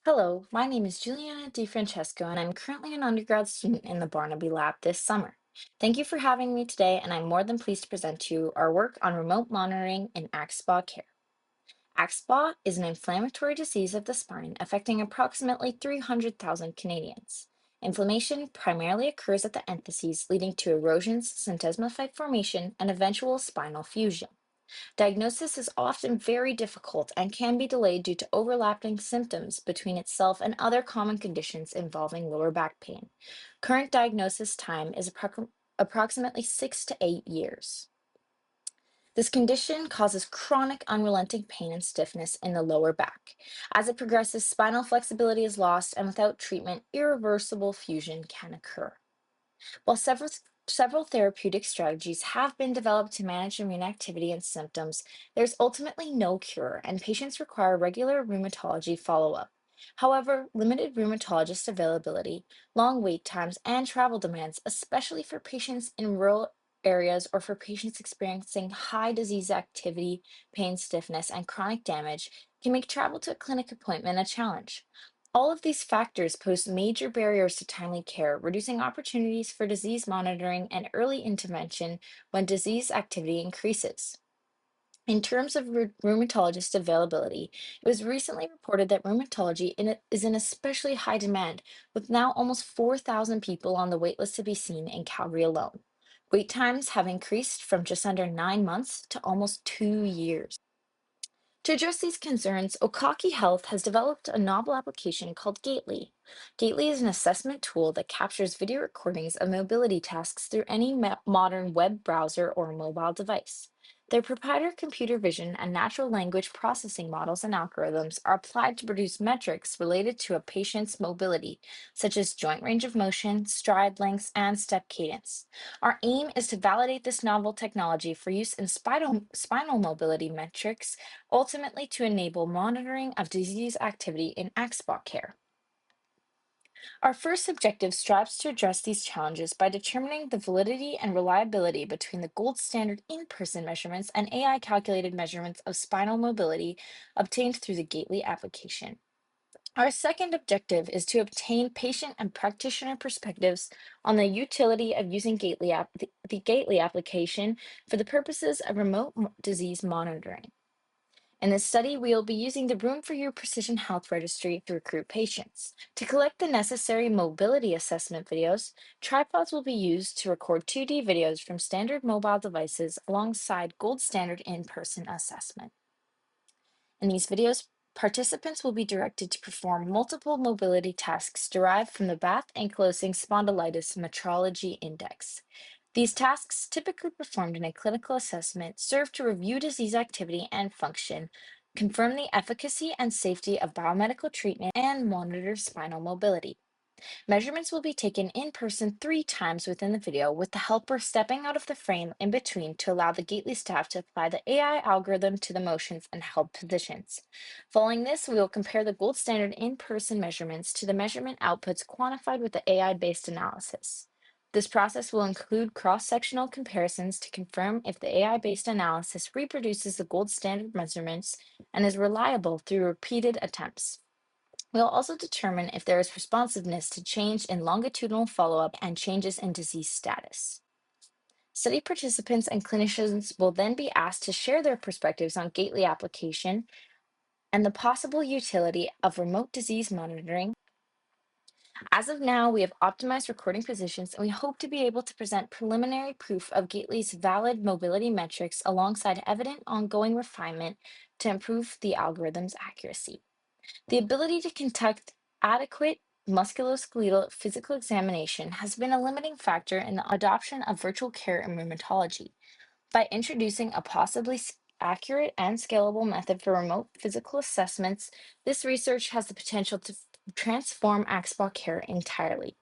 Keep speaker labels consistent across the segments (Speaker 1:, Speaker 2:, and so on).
Speaker 1: Hello, my name is Juliana Francesco, and I'm currently an undergrad student in the Barnaby Lab this summer. Thank you for having me today, and I'm more than pleased to present to you our work on remote monitoring in axSpA care. axSpA is an inflammatory disease of the spine affecting approximately 300,000 Canadians. Inflammation primarily occurs at the enthyses, leading to erosions, syntesmophyte formation, and eventual spinal fusion. Diagnosis is often very difficult and can be delayed due to overlapping symptoms between itself and other common conditions involving lower back pain. Current diagnosis time is approximately 6 to 8 years. This condition causes chronic unrelenting pain and stiffness in the lower back. As it progresses, spinal flexibility is lost, and without treatment, irreversible fusion can occur. While several therapeutic strategies have been developed to manage immune activity and symptoms, there's ultimately no cure, and patients require regular rheumatology follow-up. However, limited rheumatologist availability, long wait times, and travel demands, especially for patients in rural areas or for patients experiencing high disease activity, pain, stiffness, and chronic damage, can make travel to a clinic appointment a challenge. All of these factors pose major barriers to timely care, reducing opportunities for disease monitoring and early intervention when disease activity increases. In terms of rheumatologist availability, it was recently reported that rheumatology is in especially high demand, with now almost 4,000 people on the waitlist to be seen in Calgary alone. Wait times have increased from just under 9 months to almost 2 years. To address these concerns, Okaki Health has developed a novel application called GAITLY. GAITLY is an assessment tool that captures video recordings of mobility tasks through any modern web browser or mobile device. Their proprietary computer vision and natural language processing models and algorithms are applied to produce metrics related to a patient's mobility, such as joint range of motion, stride lengths, and step cadence. Our aim is to validate this novel technology for use in spinal mobility metrics, ultimately to enable monitoring of disease activity in axSpA care. Our first objective strives to address these challenges by determining the validity and reliability between the gold standard in-person measurements and AI-calculated measurements of spinal mobility obtained through the GAITLY application. Our second objective is to obtain patient and practitioner perspectives on the utility of using the GAITLY application for the purposes of remote disease monitoring. In this study, we will be using the Room for Your Precision Health Registry to recruit patients. To collect the necessary mobility assessment videos, tripods will be used to record 2D videos from standard mobile devices alongside gold standard in-person assessment. In these videos, participants will be directed to perform multiple mobility tasks derived from the Bath Ankylosing Spondylitis Metrology Index. These tasks, typically performed in a clinical assessment, serve to review disease activity and function, confirm the efficacy and safety of biomedical treatment, and monitor spinal mobility. Measurements will be taken in person 3 times within the video, with the helper stepping out of the frame in between to allow the Gately staff to apply the AI algorithm to the motions and held positions. Following this, we will compare the gold standard in-person measurements to the measurement outputs quantified with the AI-based analysis. This process will include cross-sectional comparisons to confirm if the AI-based analysis reproduces the gold standard measurements and is reliable through repeated attempts. We'll also determine if there is responsiveness to change in longitudinal follow-up and changes in disease status. Study participants and clinicians will then be asked to share their perspectives on Gately application and the possible utility of remote disease monitoring. As of now, we have optimized recording positions, and we hope to be able to present preliminary proof of Gately's valid mobility metrics alongside evident ongoing refinement to improve the algorithm's accuracy. The ability to conduct adequate musculoskeletal physical examination has been a limiting factor in the adoption of virtual care in rheumatology. By introducing a possibly accurate and scalable method for remote physical assessments, this research has the potential to transform axSpA care entirely.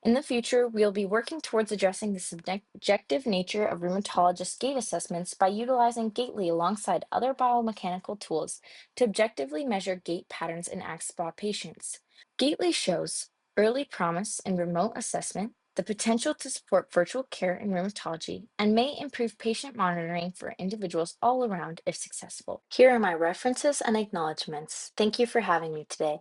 Speaker 1: In the future, we'll be working towards addressing the subjective nature of rheumatologist gait assessments by utilizing GAITLY alongside other biomechanical tools to objectively measure gait patterns in axSpA patients. GAITLY shows early promise in remote assessment, the potential to support virtual care in rheumatology, and may improve patient monitoring for individuals all around if successful. Here are my references and acknowledgements. Thank you for having me today.